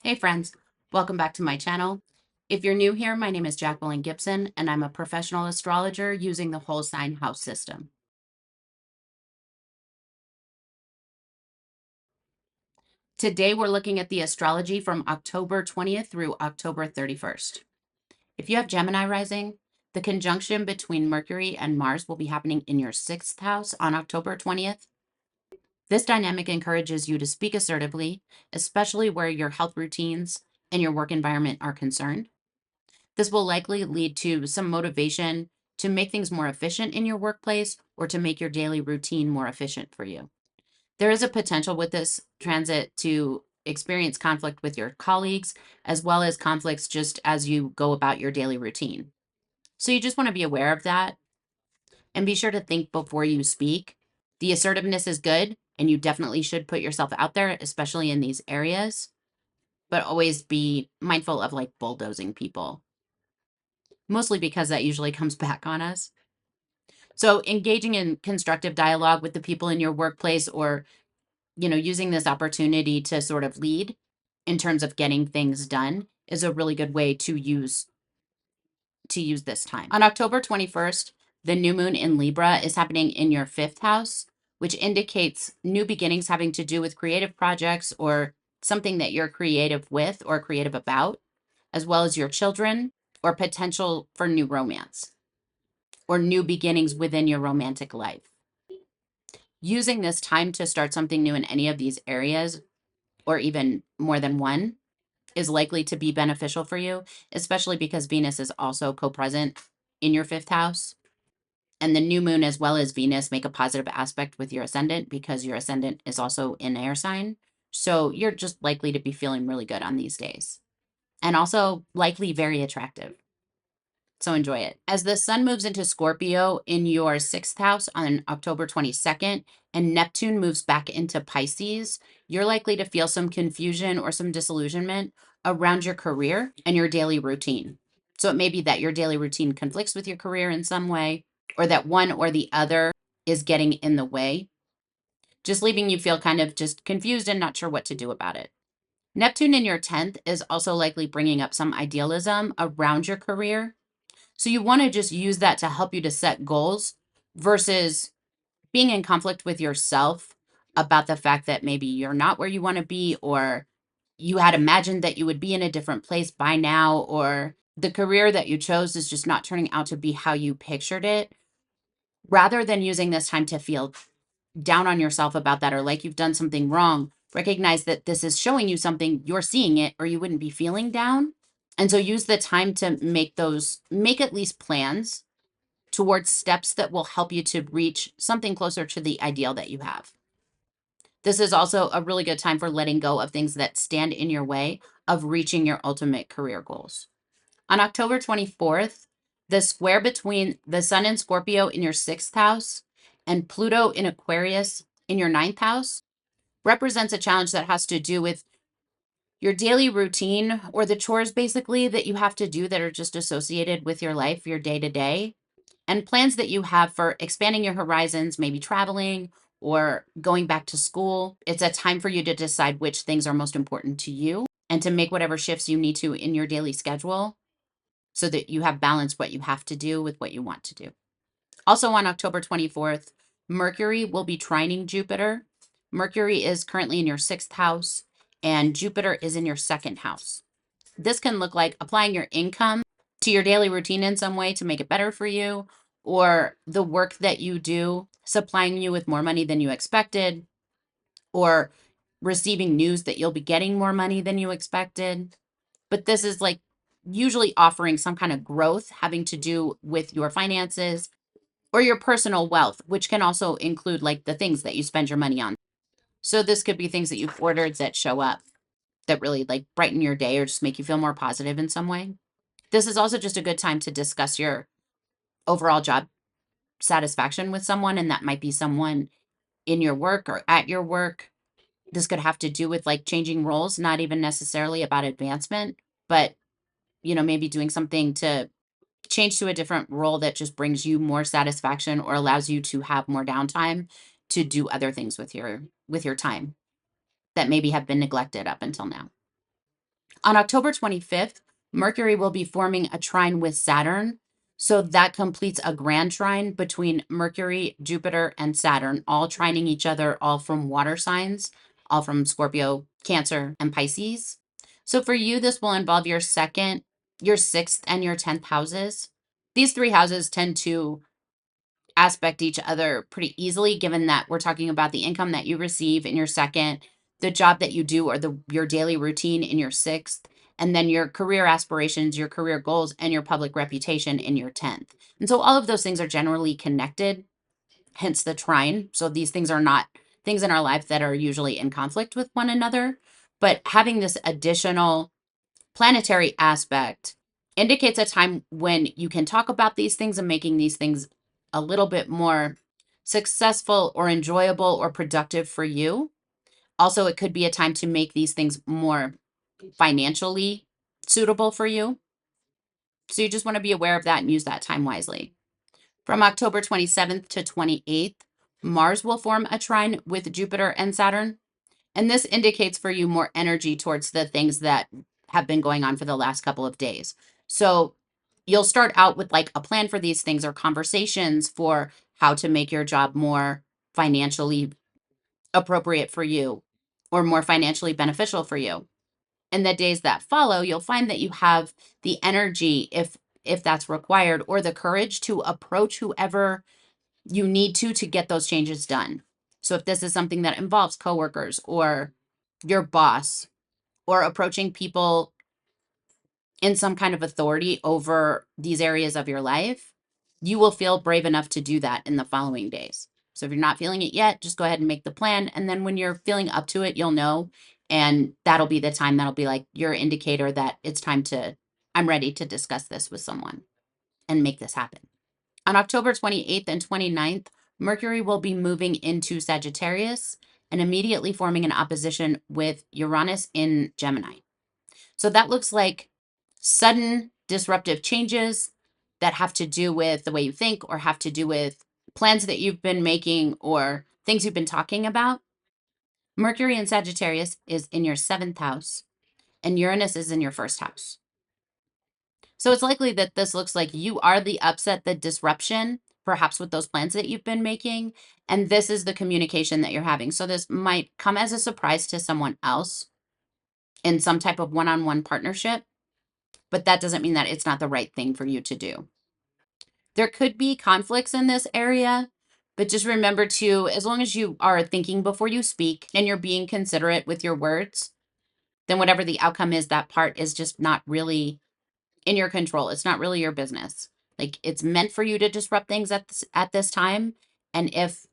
Hey friends, welcome back to my channel. If you're new here, my name is Jacqueline Gibson, and I'm a professional astrologer using the whole sign house system. Today, we're looking at the astrology from October 20th through October 31st. If you have Gemini rising, the conjunction between Mercury and Mars will be happening in your sixth house on October 20th. This dynamic encourages you to speak assertively, especially where your health routines and your work environment are concerned. This will likely lead to some motivation to make things more efficient in your workplace or to make your daily routine more efficient for you. There is a potential with this transit to experience conflict with your colleagues, as well as conflicts just as you go about your daily routine. So you just want to be aware of that and be sure to think before you speak. The assertiveness is good, and you definitely should put yourself out there, especially in these areas, but always be mindful of like bulldozing people, mostly because that usually comes back on us. So engaging in constructive dialogue with the people in your workplace or, using this opportunity to sort of lead in terms of getting things done is a really good way to use this time. On October 21st, the new moon in Libra is happening in your fifth house, which indicates new beginnings having to do with creative projects or something that you're creative with or creative about, as well as your children or potential for new romance or new beginnings within your romantic life. Using this time to start something new in any of these areas, or even more than one, is likely to be beneficial for you, especially because Venus is also co-present in your fifth house. And the new moon, as well as Venus, make a positive aspect with your ascendant because your ascendant is also in air sign. So you're just likely to be feeling really good on these days and also likely very attractive. So enjoy it. As the sun moves into Scorpio in your sixth house on October 22nd, and Neptune moves back into Pisces, you're likely to feel some confusion or some disillusionment around your career and your daily routine. So it may be that your daily routine conflicts with your career in some way, or that one or the other is getting in the way, just leaving you feel kind of just confused and not sure what to do about it. Neptune in your 10th is also likely bringing up some idealism around your career, so you want to just use that to help you to set goals versus being in conflict with yourself about the fact that maybe you're not where you want to be, or you had imagined that you would be in a different place by now, or the career that you chose is just not turning out to be how you pictured it. Rather than using this time to feel down on yourself about that or like you've done something wrong, recognize that this is showing you something, you're seeing it, or you wouldn't be feeling down. And so use the time to make at least plans towards steps that will help you to reach something closer to the ideal that you have. This is also a really good time for letting go of things that stand in your way of reaching your ultimate career goals. On October 24th, the square between the sun in Scorpio in your sixth house and Pluto in Aquarius in your ninth house represents a challenge that has to do with your daily routine or the chores basically that you have to do that are just associated with your life, your day to day, and plans that you have for expanding your horizons, maybe traveling or going back to school. It's a time for you to decide which things are most important to you and to make whatever shifts you need to in your daily schedule so that you have balanced what you have to do with what you want to do. Also on October 24th, Mercury will be trining Jupiter. Mercury is currently in your sixth house and Jupiter is in your second house. This can look like applying your income to your daily routine in some way to make it better for you, or the work that you do supplying you with more money than you expected, or receiving news that you'll be getting more money than you expected. But this is like usually offering some kind of growth having to do with your finances or your personal wealth, which can also include like the things that you spend your money on. So this could be things that you've ordered that show up that really like brighten your day or just make you feel more positive in some way. This is also just a good time to discuss your overall job satisfaction with someone, and that might be someone in your work or at your work. This could have to do with like changing roles, not even necessarily about advancement, but maybe doing something to change to a different role that just brings you more satisfaction or allows you to have more downtime to do other things with your time that maybe have been neglected up until now. On October 25th, Mercury will be forming a trine with Saturn. So that completes a grand trine between Mercury, Jupiter, and Saturn, all trining each other, all from water signs, all from Scorpio, Cancer, and Pisces. So for you, this will involve your second, your sixth, and your 10th houses. These three houses tend to aspect each other pretty easily, given that we're talking about the income that you receive in your second, the job that you do or your daily routine in your sixth, and then your career aspirations, your career goals, and your public reputation in your 10th. And so all of those things are generally connected, hence the trine. So these things are not things in our life that are usually in conflict with one another, but having this additional planetary aspect indicates a time when you can talk about these things and making these things a little bit more successful or enjoyable or productive for you. Also, it could be a time to make these things more financially suitable for you. So you just want to be aware of that and use that time wisely. From October 27th to 28th, Mars will form a trine with Jupiter and Saturn. And this indicates for you more energy towards the things that have been going on for the last couple of days. So you'll start out with like a plan for these things or conversations for how to make your job more financially appropriate for you or more financially beneficial for you. In the days that follow, you'll find that you have the energy if that's required or the courage to approach whoever you need to get those changes done. So if this is something that involves coworkers or your boss or approaching people in some kind of authority over these areas of your life, you will feel brave enough to do that in the following days. So if you're not feeling it yet, just go ahead and make the plan. And then when you're feeling up to it, you'll know. And that'll be the time that'll be like your indicator that it's time I'm ready to discuss this with someone and make this happen. On October 28th and 29th, Mercury will be moving into Sagittarius and immediately forming an opposition with Uranus in Gemini. So that looks like sudden disruptive changes that have to do with the way you think or have to do with plans that you've been making or things you've been talking about. Mercury in Sagittarius is in your seventh house and Uranus is in your first house. So it's likely that this looks like you are the upset, the disruption, perhaps with those plans that you've been making. And this is the communication that you're having. So this might come as a surprise to someone else in some type of one-on-one partnership, but that doesn't mean that it's not the right thing for you to do. There could be conflicts in this area, but just remember to, as long as you are thinking before you speak and you're being considerate with your words, then whatever the outcome is, that part is just not really in your control. It's not really your business. Like it's meant for you to disrupt things at this time. And if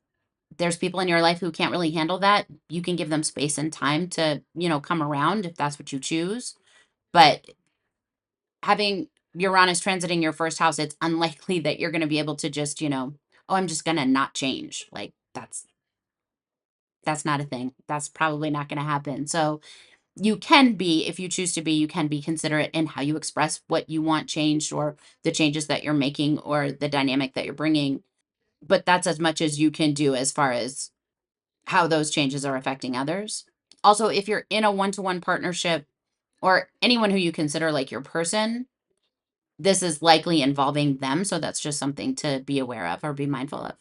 there's people in your life who can't really handle that, you can give them space and time to, come around if that's what you choose. But having Uranus transiting your first house, it's unlikely that you're going to be able to just, oh, I'm just going to not change. Like that's not a thing. That's probably not going to happen. So you can be, if you choose to be, you can be considerate in how you express what you want changed or the changes that you're making or the dynamic that you're bringing. But that's as much as you can do as far as how those changes are affecting others. Also, if you're in a one-to-one partnership or anyone who you consider like your person, this is likely involving them. So that's just something to be aware of or be mindful of.